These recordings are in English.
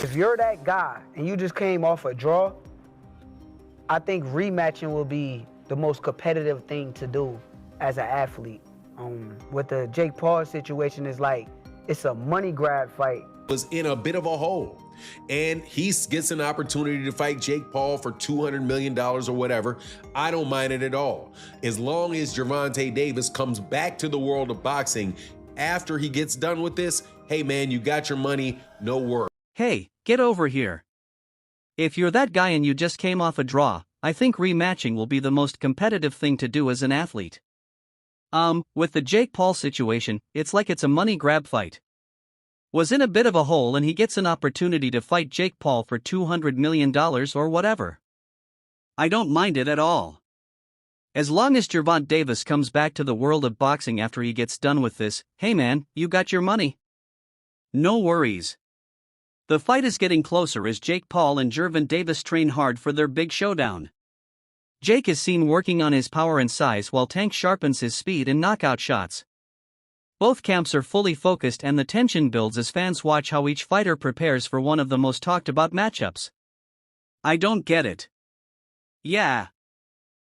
If you're that guy and you just came off a draw, I think rematching will be the most competitive thing to do as an athlete. With the Jake Paul situation, is like, it's a money grab fight. Was in a bit of a hole, and he gets an opportunity to fight Jake Paul for $200 million or whatever. I don't mind it at all. As long as Gervonta Davis comes back to the world of boxing after he gets done with this, hey man, you got your money, no worries. Hey, get over here. If you're that guy and you just came off a draw, I think rematching will be the most competitive thing to do as an athlete. With the Jake Paul situation, it's like it's a money grab fight. Was in a bit of a hole and he gets an opportunity to fight Jake Paul for $200 million or whatever. I don't mind it at all. As long as Gervonta Davis comes back to the world of boxing after he gets done with this, hey man, you got your money. No worries. The fight is getting closer as Jake Paul and Gervonta Davis train hard for their big showdown. Jake is seen working on his power and size while Tank sharpens his speed and knockout shots. Both camps are fully focused and the tension builds as fans watch how each fighter prepares for one of the most talked about matchups. I don't get it. Yeah.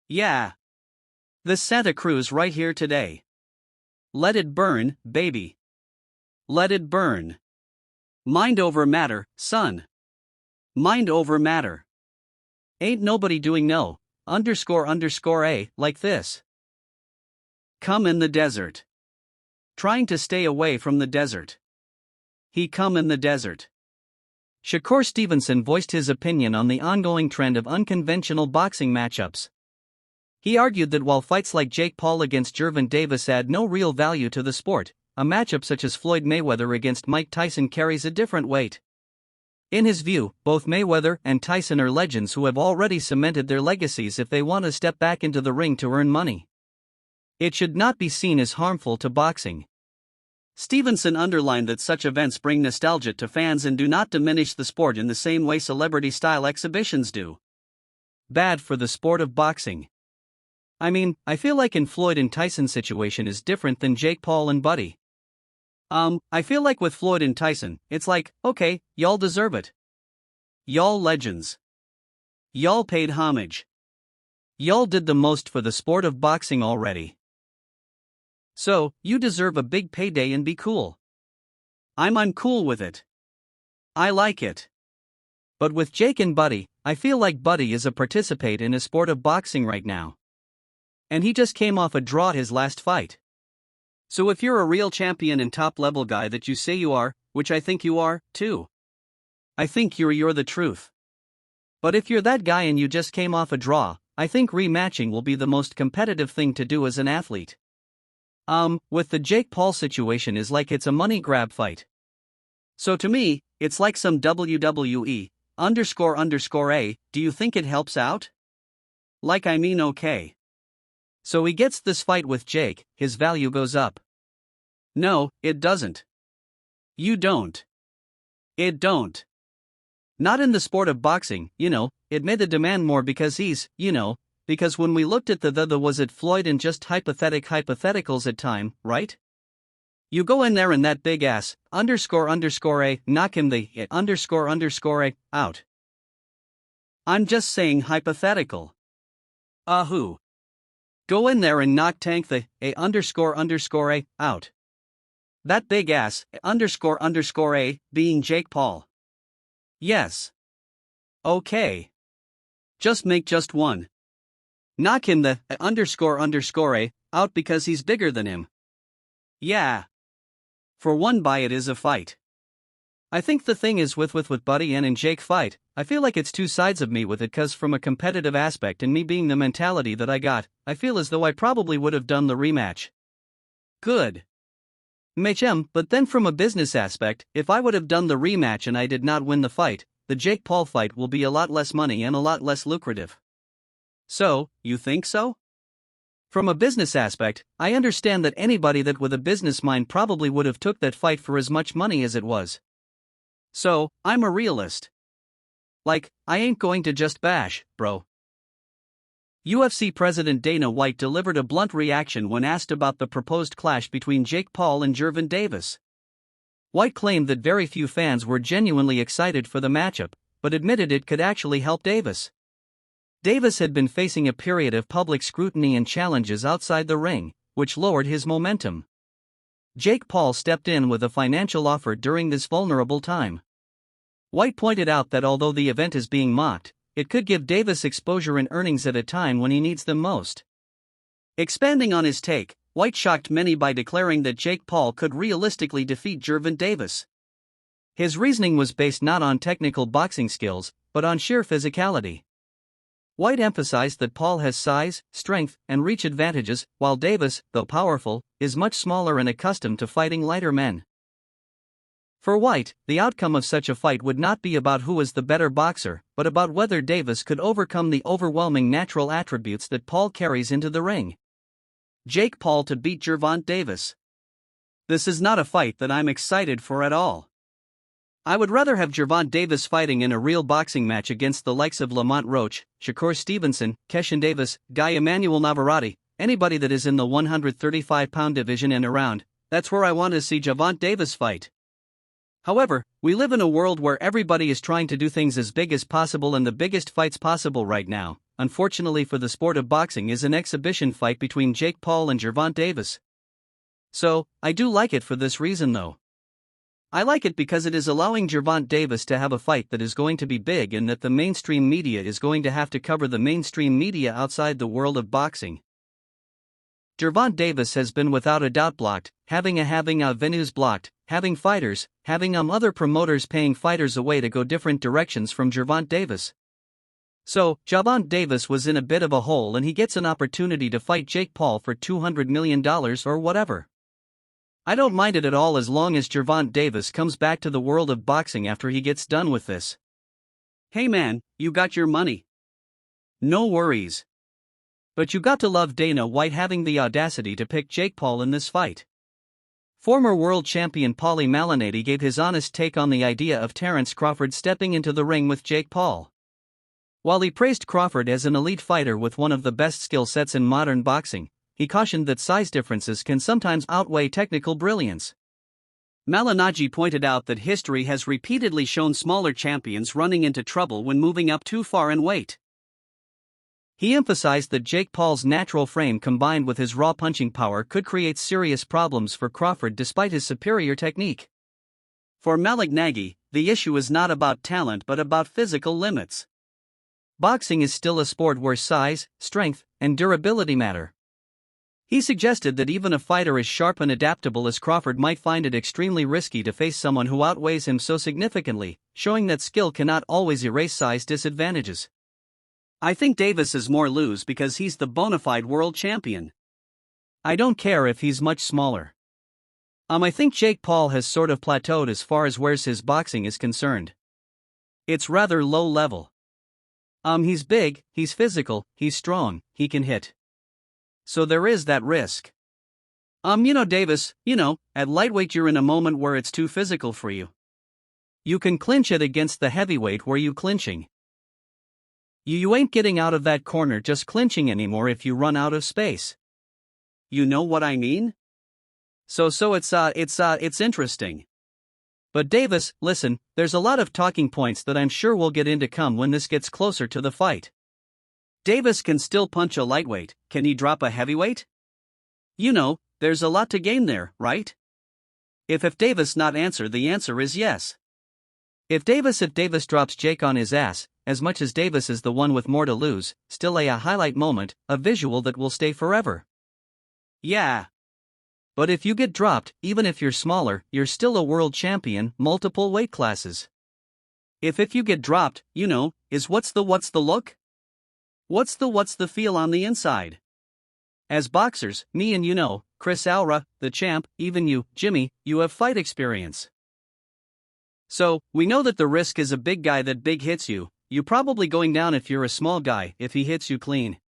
The Santa Cruz right here today. Let it burn, baby. Let it burn. Mind over matter, son. Mind over matter. Ain't nobody doing no, __A, like this. Come in the desert. Trying to stay away from the desert. He come in the desert. Shakur Stevenson voiced his opinion on the ongoing trend of unconventional boxing matchups. He argued that while fights like Jake Paul against Gervonta Davis add no real value to the sport, a matchup such as Floyd Mayweather against Mike Tyson carries a different weight. In his view, both Mayweather and Tyson are legends who have already cemented their legacies if they want to step back into the ring to earn money. It should not be seen as harmful to boxing. Stevenson underlined that such events bring nostalgia to fans and do not diminish the sport in the same way celebrity-style exhibitions do. Bad for the sport of boxing. I mean, I feel like in Floyd and Tyson situation is different than Jake Paul and Buddy. I feel like with Floyd and Tyson, it's like, okay, y'all deserve it. Y'all legends. Y'all paid homage. Y'all did the most for the sport of boxing already. So, you deserve a big payday and be cool. I'm uncool with it. I like it. But with Jake and Buddy, I feel like Buddy is a participant in a sport of boxing right now. And he just came off a draw his last fight. So if you're a real champion and top-level guy that you say you are, which I think you are, too. I think you're the truth. But if you're that guy and you just came off a draw, I think rematching will be the most competitive thing to do as an athlete. With the Jake Paul situation is like it's a money grab fight. So to me, it's like some WWE, __A, do you think it helps out? Like I mean okay. So he gets this fight with Jake, his value goes up. No, it doesn't. You don't. It don't. Not in the sport of boxing, it made the demand more because because when we looked at the was it Floyd and just hypotheticals at time, right? You go in there and that big ass, __A, knock him the __A, out. I'm just saying hypothetical. Who? Go in there and knock Tank the __A, out. That big ass, __A, being Jake Paul. Yes. Okay. Just make just one. Knock him the __A, out because he's bigger than him. Yeah. For one buy it is a fight. I think the thing is with Buddy and Jake fight, I feel like it's two sides of me with it cause from a competitive aspect and me being the mentality that I got, I feel as though I probably would have done the rematch. Good. But then from a business aspect, if I would have done the rematch and I did not win the fight, the Jake Paul fight will be a lot less money and a lot less lucrative. So, you think so? From a business aspect, I understand that anybody that with a business mind probably would have took that fight for as much money as it was. So, I'm a realist. Like, I ain't going to just bash, bro. UFC President Dana White delivered a blunt reaction when asked about the proposed clash between Jake Paul and Gervonta Davis. White claimed that very few fans were genuinely excited for the matchup, but admitted it could actually help Davis. Davis had been facing a period of public scrutiny and challenges outside the ring, which lowered his momentum. Jake Paul stepped in with a financial offer during this vulnerable time. White pointed out that although the event is being mocked, it could give Davis exposure and earnings at a time when he needs them most. Expanding on his take, White shocked many by declaring that Jake Paul could realistically defeat Gervonta Davis. His reasoning was based not on technical boxing skills, but on sheer physicality. White emphasized that Paul has size, strength, and reach advantages, while Davis, though powerful, is much smaller and accustomed to fighting lighter men. For White, the outcome of such a fight would not be about who is the better boxer, but about whether Davis could overcome the overwhelming natural attributes that Paul carries into the ring. Jake Paul to beat Gervonta Davis. This is not a fight that I'm excited for at all. I would rather have Gervonta Davis fighting in a real boxing match against the likes of Lamont Roach, Shakur Stevenson, Keshan Davis, Guy Emmanuel Navarrete, anybody that is in the 135-pound division and around. That's where I want to see Gervonta Davis fight. However, we live in a world where everybody is trying to do things as big as possible, and the biggest fights possible right now, unfortunately for the sport of boxing, is an exhibition fight between Jake Paul and Gervonta Davis. So, I do like it for this reason though. I like it because it is allowing Gervonta Davis to have a fight that is going to be big and that the mainstream media is going to have to cover the mainstream media outside the world of boxing. Gervonta Davis has been without a doubt blocked, having venues blocked, having fighters, having other promoters paying fighters away to go different directions from Gervonta Davis. So, Gervonta Davis was in a bit of a hole and he gets an opportunity to fight Jake Paul for $200 million or whatever. I don't mind it at all as long as Gervonta Davis comes back to the world of boxing after he gets done with this. Hey man, you got your money. No worries. But you got to love Dana White having the audacity to pick Jake Paul in this fight. Former world champion Paulie Malignaggi gave his honest take on the idea of Terence Crawford stepping into the ring with Jake Paul. While he praised Crawford as an elite fighter with one of the best skill sets in modern boxing, he cautioned that size differences can sometimes outweigh technical brilliance. Malignaggi pointed out that history has repeatedly shown smaller champions running into trouble when moving up too far in weight. He emphasized that Jake Paul's natural frame combined with his raw punching power could create serious problems for Crawford despite his superior technique. For Malignaggi, the issue is not about talent but about physical limits. Boxing is still a sport where size, strength, and durability matter. He suggested that even a fighter as sharp and adaptable as Crawford might find it extremely risky to face someone who outweighs him so significantly, showing that skill cannot always erase size disadvantages. I think Davis is more lose because he's the bona fide world champion. I don't care if he's much smaller. I think Jake Paul has sort of plateaued as far as where his boxing is concerned. It's rather low level. He's big, he's physical, he's strong, he can hit. So there is that risk. Davis, at lightweight you're in a moment where it's too physical for you. You can clinch it against the heavyweight where you clinching. You ain't getting out of that corner just clinching anymore if you run out of space. You know what I mean? So it's interesting. But Davis, listen, there's a lot of talking points that I'm sure we'll get into come when this gets closer to the fight. Davis can still punch a lightweight, can he drop a heavyweight? There's a lot to gain there, right? If Davis not answer, the answer is yes. If Davis drops Jake on his ass, as much as Davis is the one with more to lose, still a highlight moment, a visual that will stay forever. Yeah. But if you get dropped, even if you're smaller, you're still a world champion, multiple weight classes. If you get dropped, is what's the look? What's the feel on the inside? As boxers, me and Chris Aura, the champ, even you, Jimmy, you have fight experience. So, we know that the risk is a big guy that big hits you probably going down if you're a small guy if he hits you clean.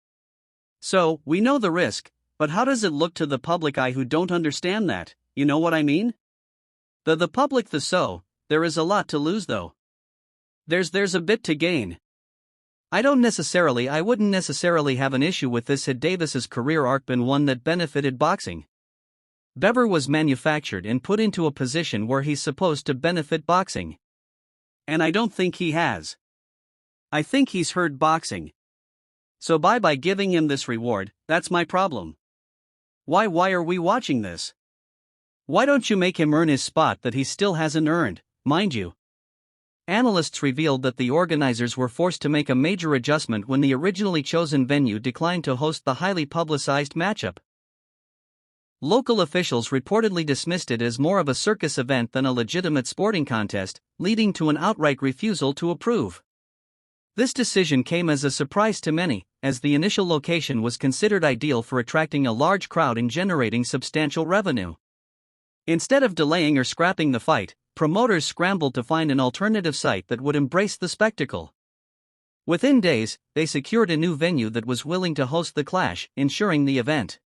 So, we know the risk, but how does it look to the public eye who don't understand that, you know what I mean? The public there is a lot to lose though. There's a bit to gain. I wouldn't necessarily have an issue with this had Davis's career arc been one that benefited boxing. Bevere was manufactured and put into a position where he's supposed to benefit boxing. And I don't think he has. I think he's hurt boxing. So by giving him this reward, that's my problem. Why are we watching this? Why don't you make him earn his spot that he still hasn't earned, mind you? Analysts revealed that the organizers were forced to make a major adjustment when the originally chosen venue declined to host the highly publicized matchup. Local officials reportedly dismissed it as more of a circus event than a legitimate sporting contest, leading to an outright refusal to approve. This decision came as a surprise to many, as the initial location was considered ideal for attracting a large crowd and generating substantial revenue. Instead of delaying or scrapping the fight, promoters scrambled to find an alternative site that would embrace the spectacle. Within days, they secured a new venue that was willing to host the clash, ensuring the event